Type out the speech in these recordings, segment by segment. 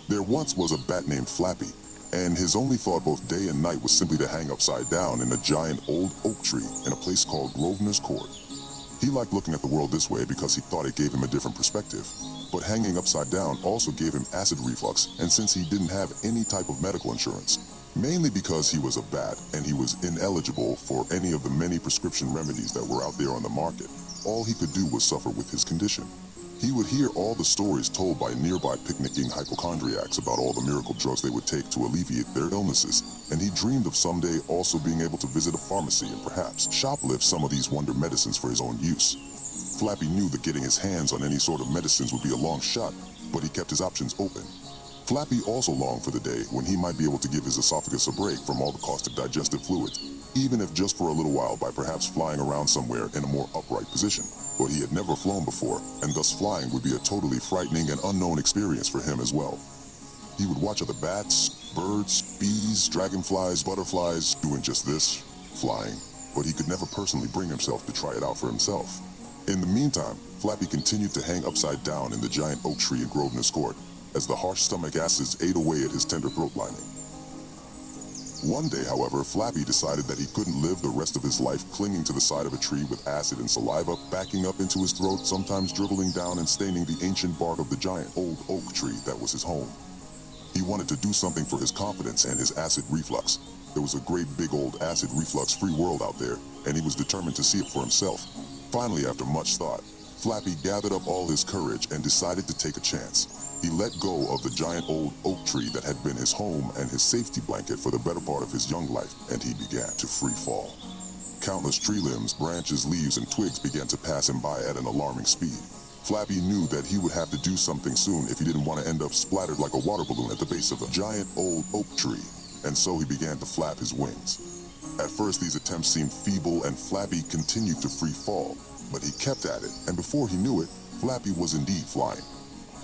There once was a bat named Flappy, and his only thought both day and night was simply to hang upside down in a giant old oak tree in a place called Grosvenor's Court. He liked looking at the world this way because he thought it gave him a different perspective. But hanging upside down also gave him acid reflux, and since he didn't have any type of medical insurance, mainly because he was a bat and he was ineligible for any of the many prescription remedies that were out there on the market, all he could do was suffer with his condition. He would hear all the stories told by nearby picnicking hypochondriacs about all the miracle drugs they would take to alleviate their illnesses, and he dreamed of someday also being able to visit a pharmacy and perhaps shoplift some of these wonder medicines for his own use. Flappy knew that getting his hands on any sort of medicines would be a long shot, but he kept his options open. Flappy also longed for the day when he might be able to give his esophagus a break from all the caustic digestive fluids, even if just for a little while by perhaps flying around somewhere in a more upright position. But he had never flown before, and thus flying would be a totally frightening and unknown experience for him as well. He would watch other bats, birds, bees, dragonflies, butterflies doing just this, flying, but he could never personally bring himself to try it out for himself. In the meantime, Flappy continued to hang upside down in the giant oak tree in Grosvenor's Court as the harsh stomach acids ate away at his tender throat lining. One day, however, Flappy decided that he couldn't live the rest of his life clinging to the side of a tree with acid and saliva backing up into his throat, sometimes dribbling down and staining the ancient bark of the giant old oak tree that was his home. He wanted to do something for his confidence and his acid reflux. There was a great big old acid reflux-free world out there, and he was determined to see it for himself. Finally, after much thought, Flappy gathered up all his courage and decided to take a chance. He let go of the giant old oak tree that had been his home and his safety blanket for the better part of his young life, and he began to free fall. Countless tree limbs, branches, leaves, and twigs began to pass him by at an alarming speed. Flappy knew that he would have to do something soon if he didn't want to end up splattered like a water balloon at the base of a giant old oak tree, and so he began to flap his wings. At first, these attempts seemed feeble, and Flappy continued to free fall, but he kept at it, and before he knew it, Flappy was indeed flying.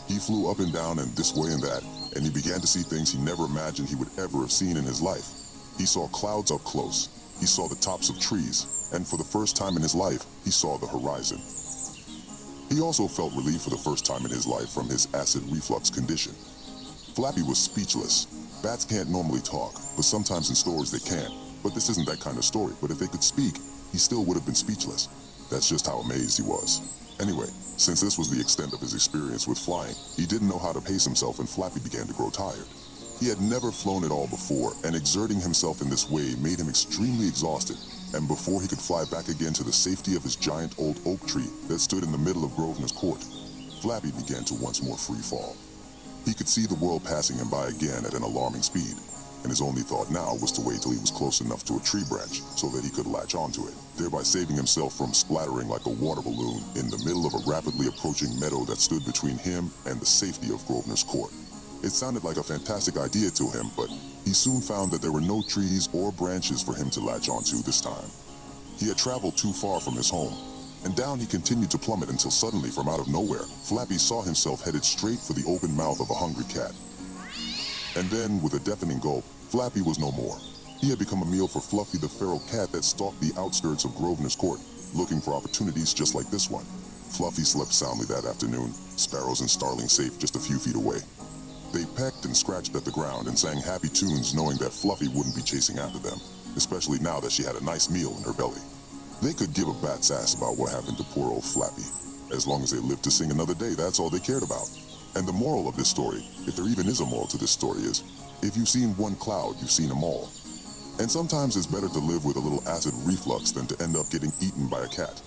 He flew up and down and this way and that, and he began to see things he never imagined he would ever have seen in his life. He saw clouds up close, he saw the tops of trees, and for the first time in his life, he saw the horizon. He also felt relief for the first time in his life from his acid reflux condition. Flappy was speechless. Bats can't normally talk, but sometimes in stories they can. But this isn't that kind of story, but if they could speak, he still would have been speechless. That's just how amazed he was. Anyway, since this was the extent of his experience with flying, he didn't know how to pace himself, and Flappy began to grow tired. He had never flown at all before, and exerting himself in this way made him extremely exhausted, and before he could fly back again to the safety of his giant old oak tree that stood in the middle of Grosvenor's Court, Flappy began to once more free fall. He could see the world passing him by again at an alarming speed, and his only thought now was to wait till he was close enough to a tree branch so that he could latch onto it, thereby saving himself from splattering like a water balloon in the middle of a rapidly approaching meadow that stood between him and the safety of Grosvenor's Court. It sounded like a fantastic idea to him, but he soon found that there were no trees or branches for him to latch onto this time. He had traveled too far from his home, and down he continued to plummet until suddenly, from out of nowhere, Flappy saw himself headed straight for the open mouth of a hungry cat. And then, with a deafening gulp, Flappy was no more. He had become a meal for Fluffy the feral cat that stalked the outskirts of Grosvenor's Court, looking for opportunities just like this one. Fluffy slept soundly that afternoon, sparrows and starlings safe just a few feet away. They pecked and scratched at the ground and sang happy tunes, knowing that Fluffy wouldn't be chasing after them, especially now that she had a nice meal in her belly. They could give a bat's ass about what happened to poor old Flappy. As long as they lived to sing another day, that's all they cared about. And the moral of this story, if there even is a moral to this story, is, if you've seen one cloud, you've seen them all. And sometimes it's better to live with a little acid reflux than to end up getting eaten by a cat.